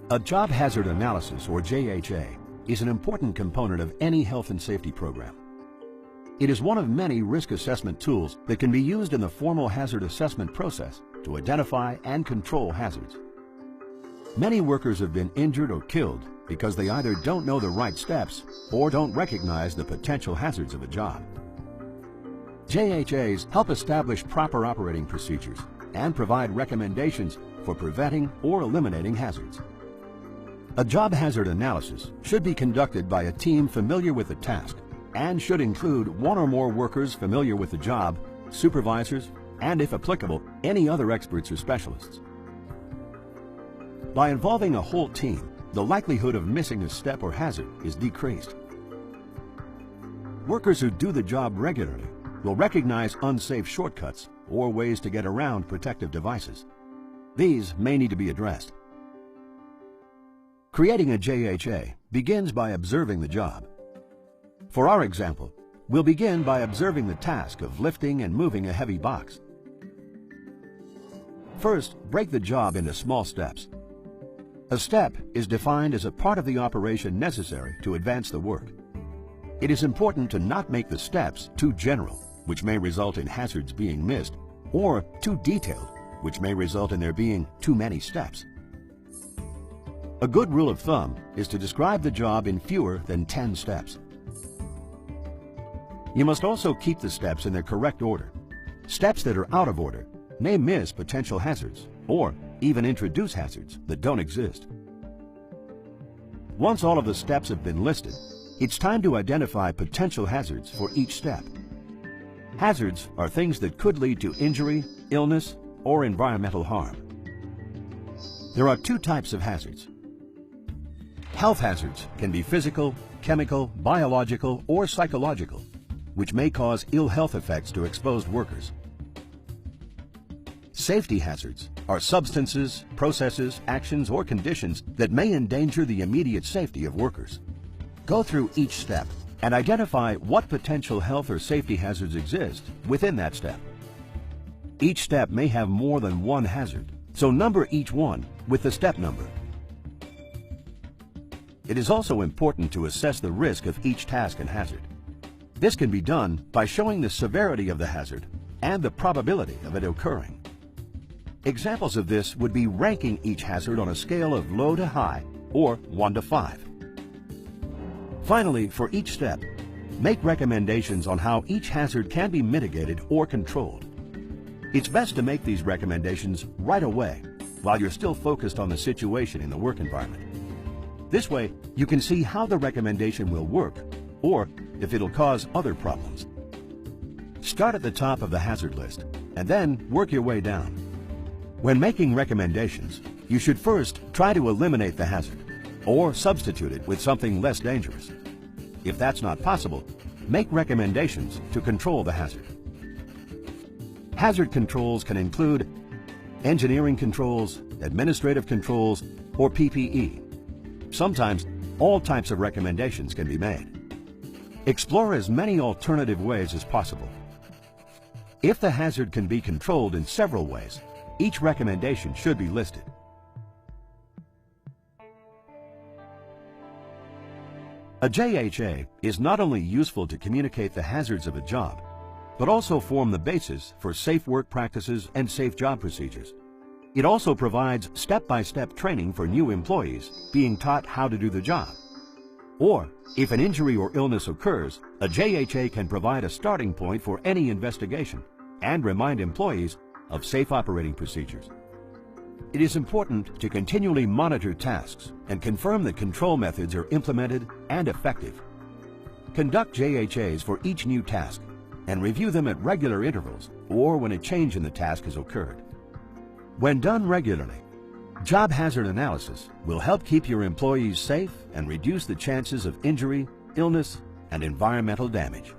A job hazard analysis, or JHA, is an important component of any health and safety program. It is one of many risk assessment tools that can be used in the formal hazard assessment process to identify and control hazards. Many workers have been injured or killed because they either don't know the right steps or don't recognize the potential hazards of a job. JHAs help establish proper operating procedures and provide recommendations for preventing or eliminating hazards. A job hazard analysis should be conducted by a team familiar with the task and should include one or more workers familiar with the job, supervisors, and if applicable, any other experts or specialists. By involving a whole team, the likelihood of missing a step or hazard is decreased. Workers who do the job regularly will recognize unsafe shortcuts or ways to get around protective devices. These may need to be addressed. Creating a JHA begins by observing the job. For our example, we'll begin by observing the task of lifting and moving a heavy box. First, break the job into small steps. A step is defined as a part of the operation necessary to advance the work. It is important to not make the steps too general, which may result in hazards being missed, or too detailed, which may result in there being too many steps. A good rule of thumb is to describe the job in fewer than 10 steps. You must also keep the steps in their correct order. Steps that are out of order may miss potential hazards or even introduce hazards that don't exist. Once all of the steps have been listed, it's time to identify potential hazards for each step. Hazards are things that could lead to injury, illness, or environmental harm. There are two types of hazards. Health hazards can be physical, chemical, biological, or psychological, which may cause ill health effects to exposed workers. Safety hazards are substances, processes, actions, or conditions that may endanger the immediate safety of workers. Go through each step and identify what potential health or safety hazards exist within that step. Each step may have more than one hazard, so number each one with the step number. It is also important to assess the risk of each task and hazard. This can be done by showing the severity of the hazard and the probability of it occurring. Examples of this would be ranking each hazard on a scale of low to high or 1 to 5. Finally, for each step, make recommendations on how each hazard can be mitigated or controlled. It's best to make these recommendations right away while you're still focused on the situation in the work environment. This way, you can see how the recommendation will work or if it'll cause other problems. Start at the top of the hazard list and then work your way down. When making recommendations, you should first try to eliminate the hazard or substitute it with something less dangerous. If that's not possible, make recommendations to control the hazard. Hazard controls can include engineering controls, administrative controls, or PPE. Sometimes, all types of recommendations can be made. Explore as many alternative ways as possible. If the hazard can be controlled in several ways, each recommendation should be listed. A JHA is not only useful to communicate the hazards of a job, but also form the basis for safe work practices and safe job procedures. It also provides step-by-step training for new employees being taught how to do the job. Or, if an injury or illness occurs, a JHA can provide a starting point for any investigation and remind employees of safe operating procedures. It is important to continually monitor tasks and confirm that control methods are implemented and effective. Conduct JHAs for each new task and review them at regular intervals or when a change in the task has occurred. When done regularly, job hazard analysis will help keep your employees safe and reduce the chances of injury, illness, and environmental damage.